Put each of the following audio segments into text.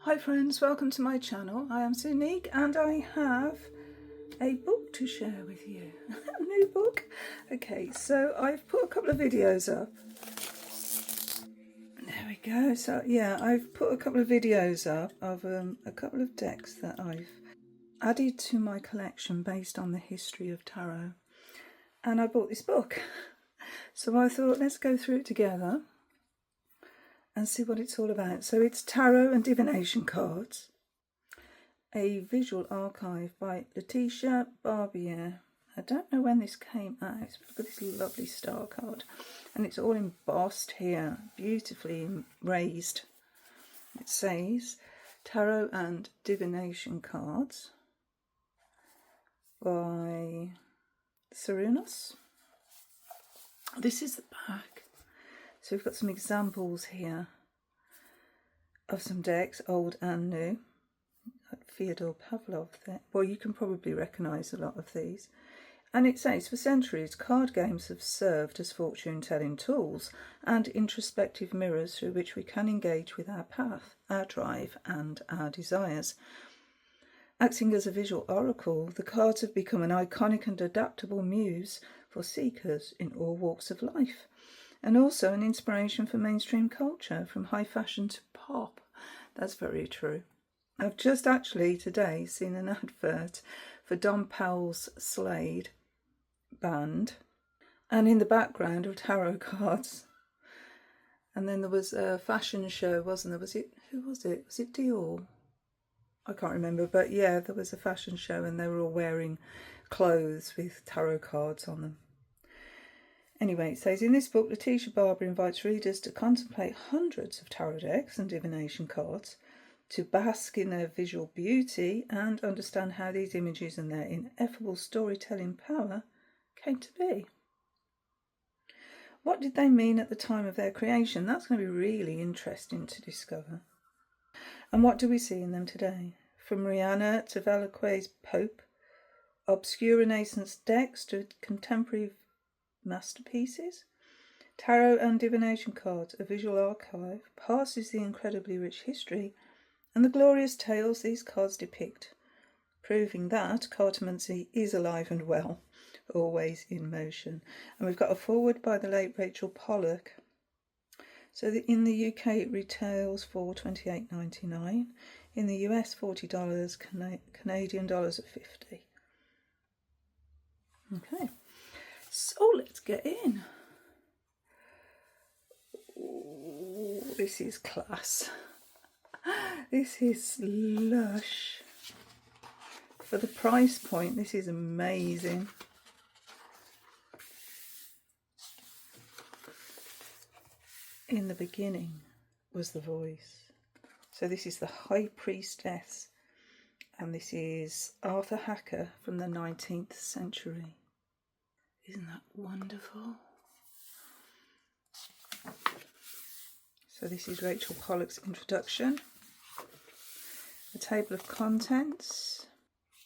Hi friends, welcome to my channel. I am Sunique and I have a book to share with you. A new book. Okay, so I've put a couple of videos up. There we go. So yeah, I've put a couple of videos up of a couple of decks that I've added to my collection based on the history of tarot. And I bought this book. So I thought, let's go through it together and see what it's all about. So it's Tarot and Divination cards. A visual archive by Laetitia Barbier. I don't know when this came out. Look at this lovely star card. And it's all embossed here, beautifully raised. It says Tarot and Divination cards by Serenus. This is the back. So we've got some examples here of some decks, old and new. Fyodor Pavlov there. Well, you can probably recognise a lot of these. And it says, for centuries, card games have served as fortune-telling tools and introspective mirrors through which we can engage with our path, our drive and our desires. Acting as a visual oracle, the cards have become an iconic and adaptable muse for seekers in all walks of life, and also an inspiration for mainstream culture, from high fashion to pop. That's very true. I've just actually today seen an advert for Don Powell's Slade band, and in the background of tarot cards. And then there was a fashion show, wasn't there? Was it, who was it? Was it Dior? I can't remember, but yeah, there was a fashion show and they were all wearing clothes with tarot cards on them. Anyway, it says, in this book, Laetitia Barbier invites readers to contemplate hundreds of tarot decks and divination cards, to bask in their visual beauty and understand how these images and their ineffable storytelling power came to be. What did they mean at the time of their creation? That's going to be really interesting to discover. And what do we see in them today? From Rihanna to Velazquez's Pope, obscure Renaissance decks to contemporary masterpieces, tarot and divination cards, a visual archive, passes the incredibly rich history and the glorious tales these cards depict, proving that cartomancy is alive and well, always in motion. And we've got a foreword by the late Rachel Pollock. So in the UK it retails for $28.99, in the US $40, Canadian dollars at 50. Okay, so let's get in. Ooh, this is class. This is lush. For the price point, this is amazing. In the beginning was the voice. So this is the High Priestess, and this is Arthur Hacker from the 19th century. Isn't that wonderful? So this is Rachel Pollock's introduction. The table of contents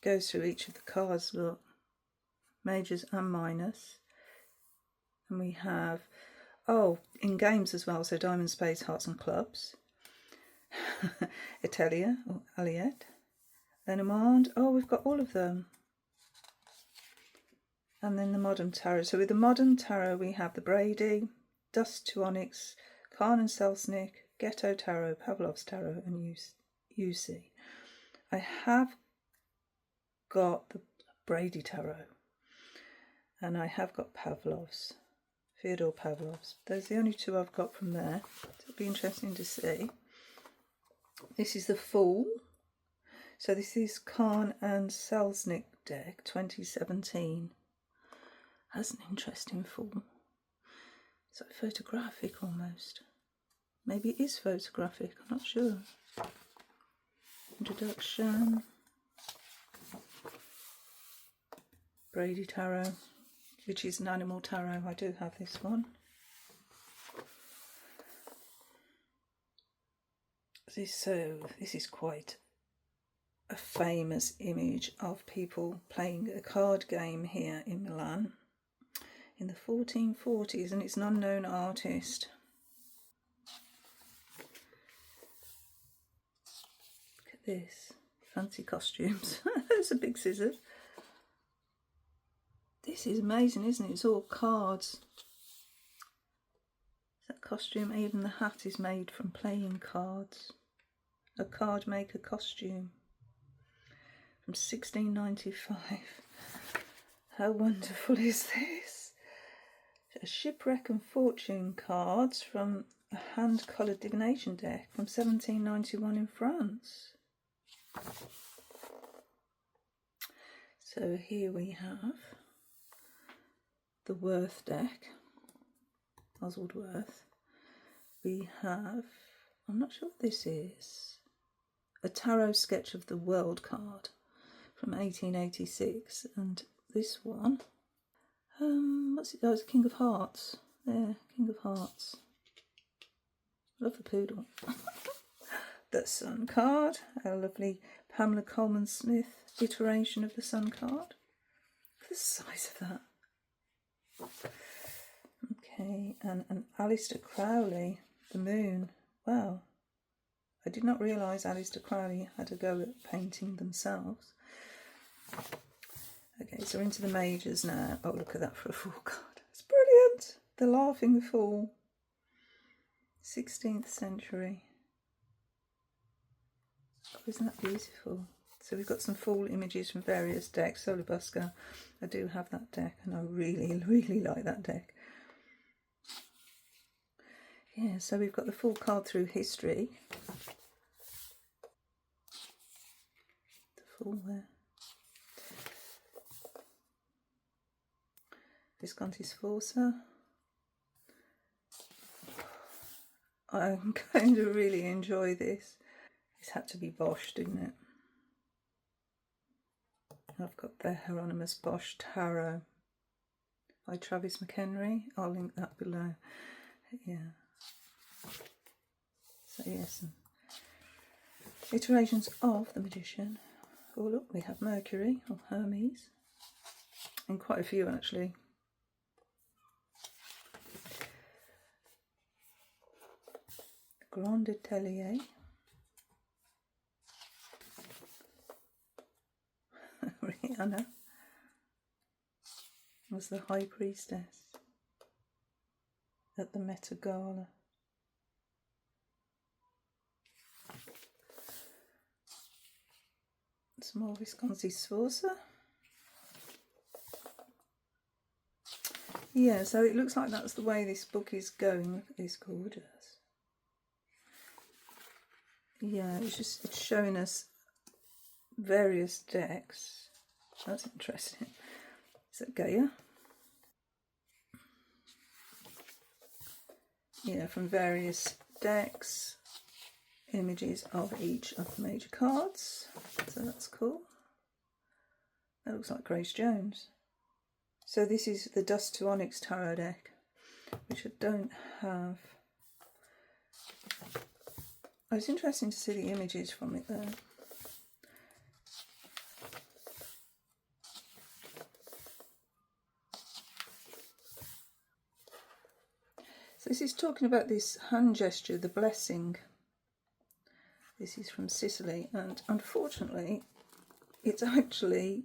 goes through each of the cards, look, majors and minors. And we have, oh, in games as well, so diamond, spades, hearts and clubs. Italia or Aliette. Lenormand, oh, we've got all of them. And then the modern tarot. So with the modern tarot we have the Brady, Dust to Onyx, Kahn and Selznick, Ghetto Tarot, Pavlov's Tarot and UC. I have got the Brady Tarot and I have got Pavlov's, Fyodor Pavlov's. Those are the only two I've got from there. It'll be interesting to see. This is the Fool. So this is Kahn and Selznick deck 2017. That's an interesting Fool. It's like photographic almost. Maybe it is photographic, I'm not sure. Introduction. Brady Tarot, which is an animal tarot. I do have this one. This is quite a famous image of people playing a card game here in Milan in the 1440s, and it's an unknown artist. at this. Fancy costumes. There's a big scissors. This is amazing, isn't it? It's all cards. That costume, even the hat is made from playing cards. A card maker costume from 1695. How wonderful is this? A shipwreck and fortune cards from a hand-coloured divination deck from 1791 in France. So here we have the Worth deck, Oswald Worth. We have, I'm not sure what this is, a tarot sketch of the world card from 1886, and this one, what's it? Oh, it's King of Hearts. There, King of Hearts. Love the poodle. The Sun card, a lovely Pamela Coleman Smith iteration of the Sun card. Look at the size of that. Okay, and Aleister Crowley, the Moon. Wow, I did not realise Aleister Crowley had a go at painting themselves. Okay, so we're into the majors now. Oh, look at that for a full card. It's brilliant. The Laughing Fool. 16th century. Oh, isn't that beautiful? So we've got some full images from various decks. Solar Busker, I do have that deck and I really, really like that deck. Yeah, so we've got the full card through history. The full there. Visconti Sforza. I'm going to really enjoy this. This had to be Bosch, didn't it? I've got the Hieronymus Bosch Tarot by Travis McHenry. I'll link that below. Yeah. So yes, iterations of the Magician. Oh look, we have Mercury or Hermes, and quite a few actually. Grand Atelier. Rihanna was the High Priestess at the Met Gala. Some more Visconti Sforza. Yeah, so it looks like that's the way this book is going. Look at this, gorgeous. Yeah, it's showing us various decks. That's interesting. Is that Gaia? Yeah, from various decks, images of each of the major cards. So that's cool. That looks like Grace Jones. So this is the Dust to Onyx Tarot deck, which I don't have. Oh, it's interesting to see the images from it there. So this is talking about this hand gesture, the blessing. This is from Sicily, and unfortunately it's actually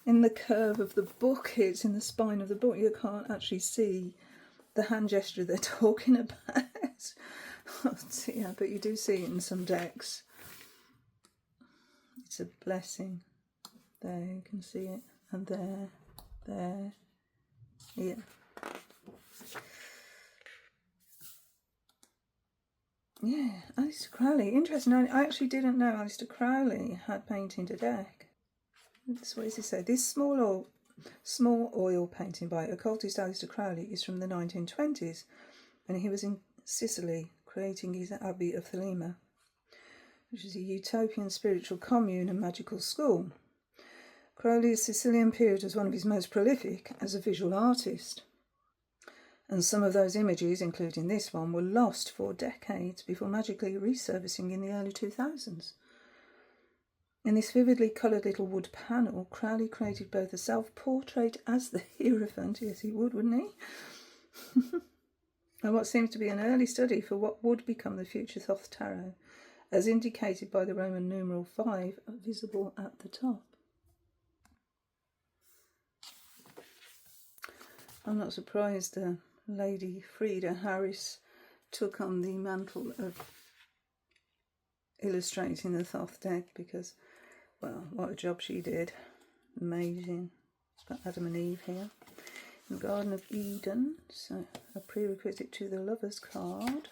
in the curve of the book. It's in the spine of the book. You can't actually see the hand gesture they're talking about. Oh dear, but you do see it in some decks. It's a blessing. There, you can see it. And there, yeah. Yeah, Aleister Crowley. Interesting. I actually didn't know Aleister Crowley had painted a deck. What does he say? This small oil painting by occultist Aleister Crowley is from the 1920s, and he was in Sicily creating his Abbey of Thelema, which is a utopian spiritual commune and magical school. Crowley's Sicilian period was one of his most prolific as a visual artist, and some of those images, including this one, were lost for decades before magically resurfacing in the early 2000s. In this vividly coloured little wood panel, Crowley created both a self-portrait as the Hierophant, yes he would, wouldn't he? And what seems to be an early study for what would become the future Thoth Tarot, as indicated by the Roman numeral 5, are visible at the top. I'm not surprised Lady Frida Harris took on the mantle of illustrating the Thoth deck because, well, what a job she did. Amazing. It's got Adam and Eve here. In the Garden of Eden, so a prerequisite to the Lover's card.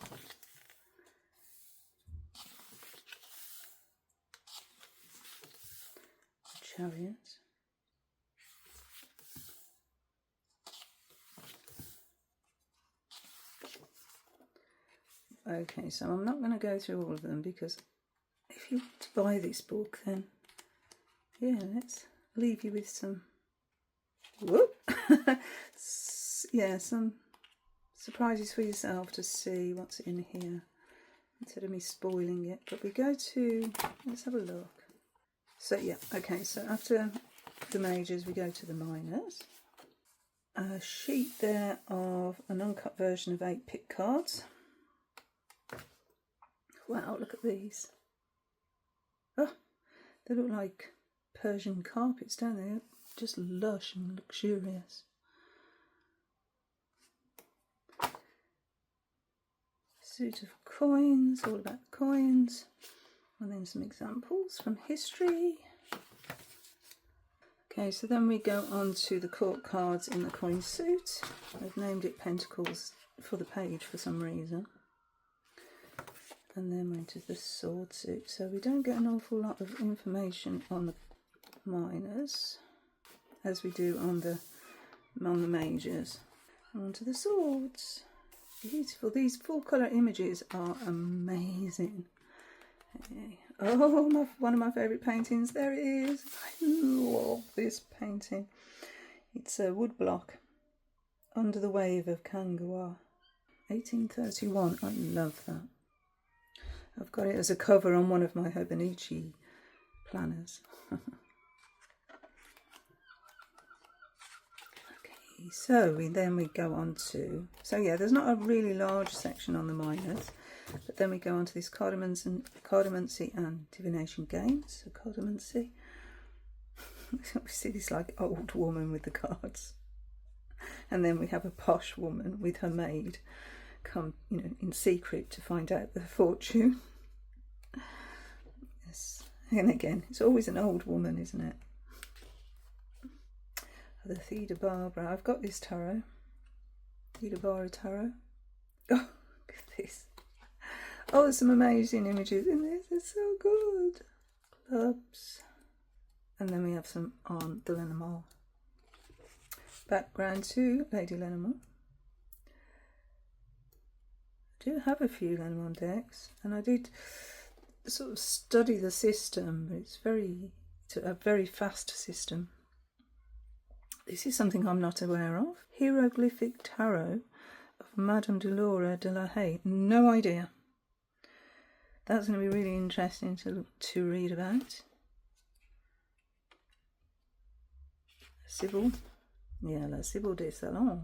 Chariot. Okay, so I'm not going to go through all of them because if you want to buy this book, then yeah, let's leave you with some, whoop, yeah, some surprises for yourself to see what's in here instead of me spoiling it. But we go to, let's have a look. So yeah, okay, so after the majors we go to the minors. A sheet there of an uncut version of 8 pick cards. Wow, look at these. Oh, they look like Persian carpets, don't they? Just lush and luxurious. Suit of coins, all about coins. And then some examples from history. Okay, so then we go on to the court cards in the coin suit. I've named it Pentacles for the page for some reason. And then we're into the sword suit. So we don't get an awful lot of information on the minors as we do on the majors. And onto the swords. Beautiful. These full colour images are amazing. Okay. Oh, one of my favourite paintings. There it is. I love this painting. It's a wood block. Under the Wave of Kangwa. 1831. I love that. I've got it as a cover on one of my Hobonichi planners. Okay, so then we go on to, so yeah, there's not a really large section on the minors, but then we go on to this cardomancy and divination games. So cardomancy, we see this like old woman with the cards, and then we have a posh woman with her maid come, you know, in secret to find out the fortune. Yes, and again, it's always an old woman, isn't it? The Theda Barbara. I've got this tarot. Theda Barbara tarot. Oh, look at this. Oh, there's some amazing images in this. It's so good. Clubs. And then we have some on the Lenormand. Background to Lady Lenormand. I do have a few Lenormand decks, and I did sort of study the system, but it's a very fast system. This is something I'm not aware of. Hieroglyphic Tarot of Madame de Laura de la Haye. No idea. That's going to be really interesting to read about. Sybil. Yeah, la Sybil des Salons.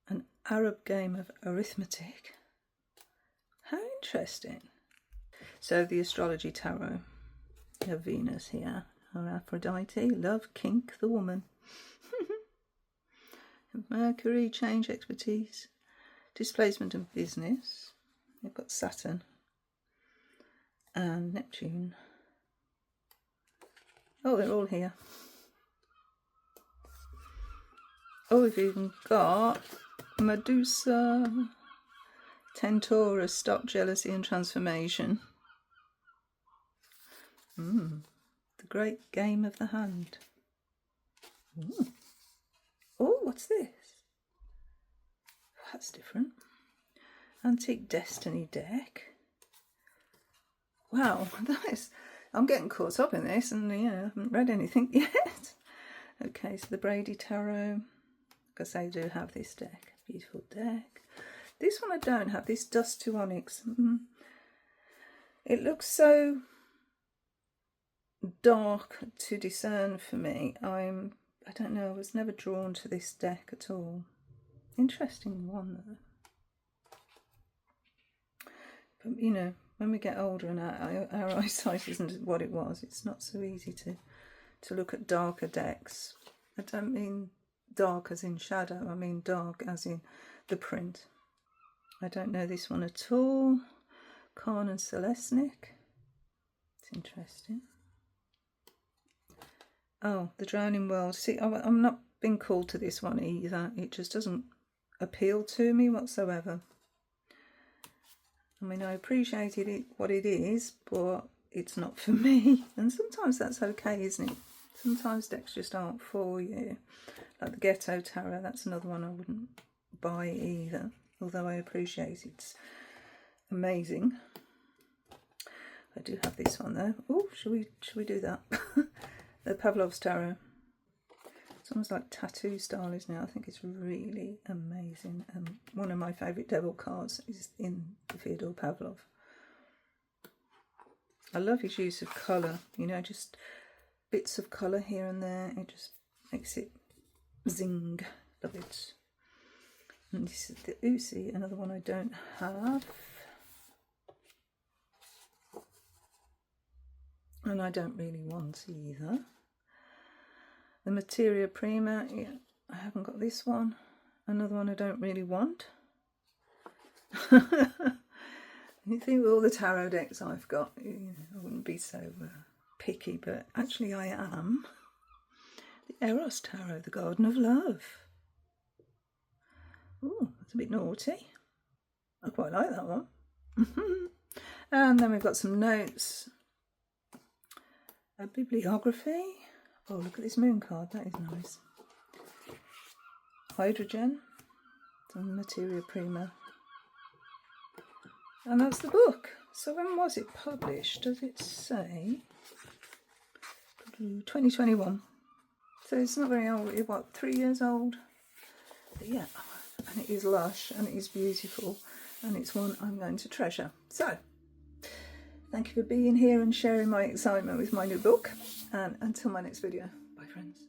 An Arab game of arithmetic. How interesting. So the astrology tarot. You have Venus here. Or Aphrodite, love, kink, the woman. Mercury, change, expertise, displacement and business. You've got Saturn and Neptune. Oh, they're all here. Oh, we've even got Medusa, Centaurus, stop jealousy and transformation. The great game of the hand. Ooh. Oh, what's this? That's different. Antique Destiny deck. Wow, I'm getting caught up in this, and yeah, I haven't read anything yet. Okay, so the Brady Tarot. Because I do have this deck. Beautiful deck. This one I don't have. This Dust to Onyx. It looks so dark to discern for me. I don't know, I was never drawn to this deck at all. Interesting one though. But you know, when we get older and our eyesight isn't what it was, it's not so easy to look at darker decks. I don't mean dark as in shadow, I mean dark as in the print. I don't know this one at all. Khan and Selesnik. It's interesting. Oh, The Drowning World. See, I'm not being called to this one either. It just doesn't appeal to me whatsoever. I mean, I appreciated it what it is, but it's not for me. And sometimes that's okay, isn't it? Sometimes decks just aren't for you. Like the Ghetto Tarot, that's another one I wouldn't buy either. Although I appreciate it's amazing. I do have this one though. Oh, should we do that? The Pavlov's Tarot. It's almost like tattoo style, isn't it? I think it's really amazing. And one of my favourite devil cards is in the Fyodor Pavlov. I love his use of colour, you know, just bits of colour here and there. It just makes it zing. Love it. And this is the Uzi, another one I don't have. And I don't really want either. The Materia Prima, yeah, I haven't got this one. Another one I don't really want. You think with all the tarot decks I've got, you know, I wouldn't be so picky, but actually I am. The Eros Tarot, the Garden of Love. Oh, that's a bit naughty. I quite like that one. And then we've got some notes. A bibliography. Oh, look at this moon card. That is nice. Hydrogen. Some Materia Prima. And that's the book. So when was it published? Does it say? 2021. So it's not very old. It's what, 3 years old? But yeah, and it is lush and it is beautiful and it's one I'm going to treasure. So, thank you for being here and sharing my excitement with my new book. And until my next video, bye friends.